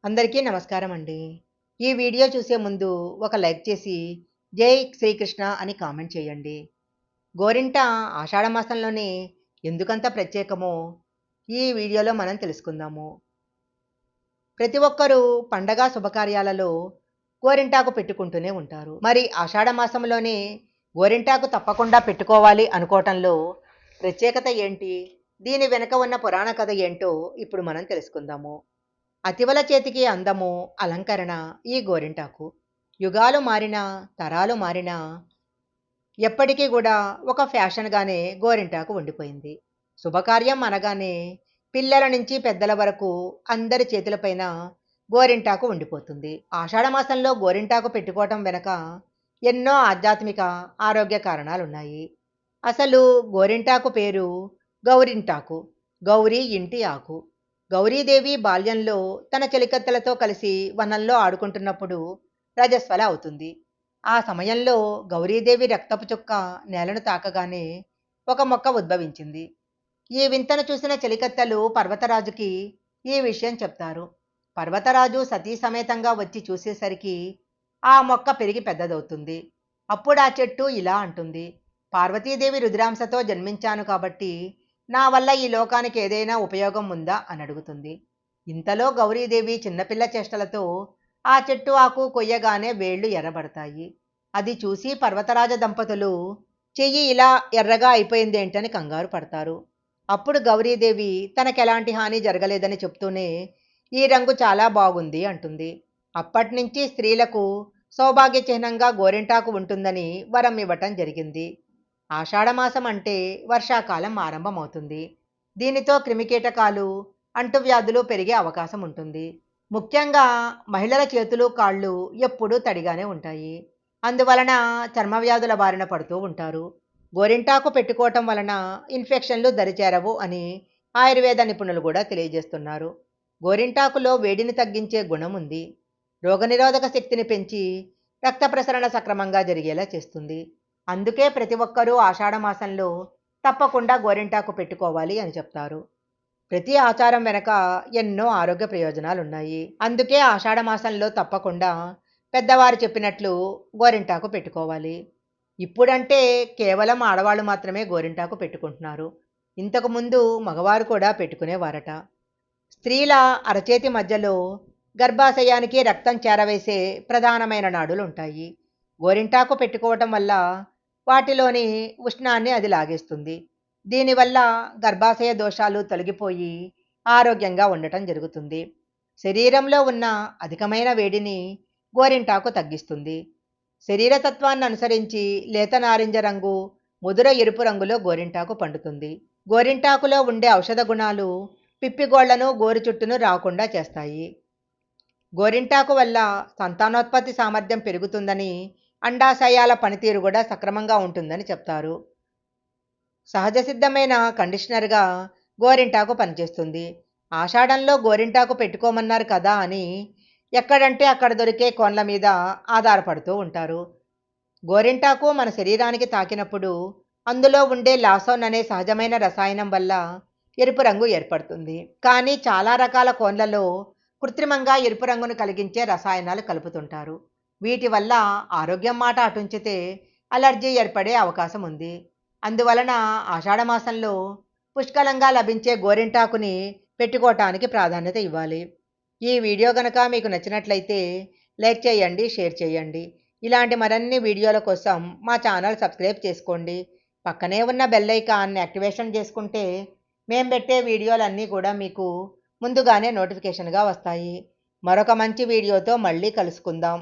అందరికీ నమస్కారం అండి. ఈ వీడియో చూసే ముందు ఒక లైక్ చేసి జై శ్రీకృష్ణ అని కామెంట్ చేయండి. గోరింట ఆషాఢ మాసంలోనే ఎందుకంత ప్రత్యేకమో ఈ వీడియోలో మనం తెలుసుకుందాము. ప్రతి ఒక్కరూ పండగ శుభకార్యాలలో గోరింటాకు పెట్టుకుంటూనే ఉంటారు. మరి ఆషాఢ మాసంలోనే గోరింటాకు తప్పకుండా పెట్టుకోవాలి అనుకోవటంలో ప్రత్యేకత ఏంటి? దీని వెనుక ఉన్న పురాణ కథ ఏంటో ఇప్పుడు మనం తెలుసుకుందాము. అతివల చేతికి అందము, అలంకరణ ఈ గోరింటాకు. యుగాలు మారినా, తరాలు మారినా ఎప్పటికీ కూడా ఒక ఫ్యాషన్గానే గోరింటాకు ఉండిపోయింది. శుభకార్యం అనగానే పిల్లల నుంచి పెద్దల వరకు అందరి చేతులపైన గోరింటాకు ఉండిపోతుంది. ఆషాఢ మాసంలో గోరింటాకు పెట్టుకోవటం వెనక ఎన్నో ఆధ్యాత్మిక ఆరోగ్య కారణాలున్నాయి. అసలు గోరింటాకు పేరు గౌరింటాకు. గౌరీ ఇంటి ఆకు. గౌరీదేవి బాల్యంలో తన చెలికత్తెలతో కలిసి వనంలో ఆడుకుంటున్నప్పుడు రజస్వల అవుతుంది. ఆ సమయంలో గౌరీదేవి రక్తపు చుక్క నేలను తాకగానే ఒక మొక్క ఉద్భవించింది. ఈ వింతను చూసిన చెలికత్తెలు పర్వతరాజుకి ఈ విషయం చెప్తారు. పర్వతరాజు సతీ సమేతంగా వచ్చి చూసేసరికి ఆ మొక్క పెరిగి పెద్దదవుతుంది. అప్పుడు ఆ చెట్టు ఇలా అంటుంది: పార్వతీదేవి రుద్రాంశతో జన్మించాను కాబట్టి నా వల్ల ఈ లోకానికి ఏదైనా ఉపయోగం ఉందా అని అడుగుతుంది. ఇంతలో గౌరీదేవి చిన్నపిల్ల చేష్టలతో ఆ చెట్టు ఆకు కొయ్యగానే వేళ్లు ఎర్రబడతాయి. అది చూసి పర్వతరాజ దంపతులు చెయ్యి ఇలా ఎర్రగా అయిపోయిందేంటని కంగారు పడతారు. అప్పుడు గౌరీదేవి తనకెలాంటి హాని జరగలేదని చెప్తూనే ఈ రంగు చాలా బాగుంది అంటుంది. అప్పటినుంచి స్త్రీలకు సౌభాగ్య చిహ్నంగా గోరింటాకు ఉంటుందని వరం ఇవ్వటం జరిగింది. ఆషాఢమాసం అంటే వర్షాకాలం ఆరంభమవుతుంది. దీనితో క్రిమికీటకాలు, అంటువ్యాధులు పెరిగే అవకాశం ఉంటుంది. ముఖ్యంగా మహిళల చేతులు కాళ్ళు ఎప్పుడూ తడిగానే ఉంటాయి. అందువలన చర్మవ్యాధుల బారిన పడుతూ ఉంటారు. గోరింటాకు పెట్టుకోవటం వలన ఇన్ఫెక్షన్లు దరిచేరవు అని ఆయుర్వేద నిపుణులు కూడా తెలియజేస్తున్నారు. గోరింటాకులో వేడిని తగ్గించే గుణం ఉంది. రోగనిరోధక శక్తిని పెంచి రక్త ప్రసరణ సక్రమంగా జరిగేలా చేస్తుంది. అందుకే ప్రతి ఒక్కరూ ఆషాఢ మాసంలో తప్పకుండా గోరింటాకు పెట్టుకోవాలి అని చెప్తారు. ప్రతి ఆచారం వెనక ఎన్నో ఆరోగ్య ప్రయోజనాలు ఉన్నాయి. అందుకే ఆషాఢ మాసంలో తప్పకుండా పెద్దవారు చెప్పినట్లు గోరింటాకు పెట్టుకోవాలి. ఇప్పుడంటే కేవలం ఆడవాళ్ళు మాత్రమే గోరింటాకు పెట్టుకుంటున్నారు. ఇంతకుముందు మగవారు కూడా పెట్టుకునేవారట. స్త్రీల అరచేతి మధ్యలో గర్భాశయానికి రక్తం చేరవేసే ప్రధానమైన నాడులు ఉంటాయి. గోరింటాకు పెట్టుకోవటం వల్ల వాటిలోని ఉష్ణాన్ని అది లాగేస్తుంది. దీనివల్ల గర్భాశయ దోషాలు తొలగిపోయి ఆరోగ్యంగా ఉండటం జరుగుతుంది. శరీరంలో ఉన్న అధికమైన వేడిని గోరింటాకు తగ్గిస్తుంది. శరీరతత్వాన్ని అనుసరించి లేత నారింజ రంగు, ముదుర ఎరుపు రంగులో గోరింటాకు పండుతుంది. గోరింటాకులో ఉండే ఔషధ గుణాలు పిప్పిగోళ్లను, గోరు చుట్టును రాకుండా చేస్తాయి. గోరింటాకు వల్ల సంతానోత్పత్తి సామర్థ్యం పెరుగుతుందని, అండాశయాల పనితీరు కూడా సక్రమంగా ఉంటుందని చెప్తారు. సహజ సిద్ధమైన కండిషనర్గా గోరింటాకు పనిచేస్తుంది. ఆషాఢంలో గోరింటాకు పెట్టుకోమన్నారు కదా అని ఎక్కడంటే అక్కడ దొరికే కోన్ల మీద ఆధారపడుతూ ఉంటారు. గోరింటాకు మన శరీరానికి తాకినప్పుడు అందులో ఉండే లాసోన్ అనే సహజమైన రసాయనం వల్ల ఎరుపు రంగు ఏర్పడుతుంది. కానీ చాలా రకాల కోన్లలో కృత్రిమంగా ఎరుపు రంగును కలిగించే రసాయనాలు కలుపుతుంటారు. వీటి వల్ల ఆరోగ్యం మాట అటుంచితే అలర్జీ ఏర్పడే అవకాశం ఉంది. అందువలన ఆషాఢ మాసంలో పుష్కలంగా లభించే గోరింటాకుని పెట్టుకోవటానికి ప్రాధాన్యత ఇవ్వాలి. ఈ వీడియో కనుక మీకు నచ్చినట్లయితే లైక్ చేయండి, షేర్ చేయండి. ఇలాంటి మరిన్ని వీడియోల కోసం మా ఛానల్ సబ్స్క్రైబ్ చేసుకోండి. పక్కనే ఉన్న బెల్ ఐకాన్ని యాక్టివేషన్ చేసుకుంటే మేము పెట్టే వీడియోలన్నీ కూడా మీకు ముందుగానే నోటిఫికేషన్గా వస్తాయి. మరొక మంచి వీడియోతో మళ్ళీ కలుసుకుందాం.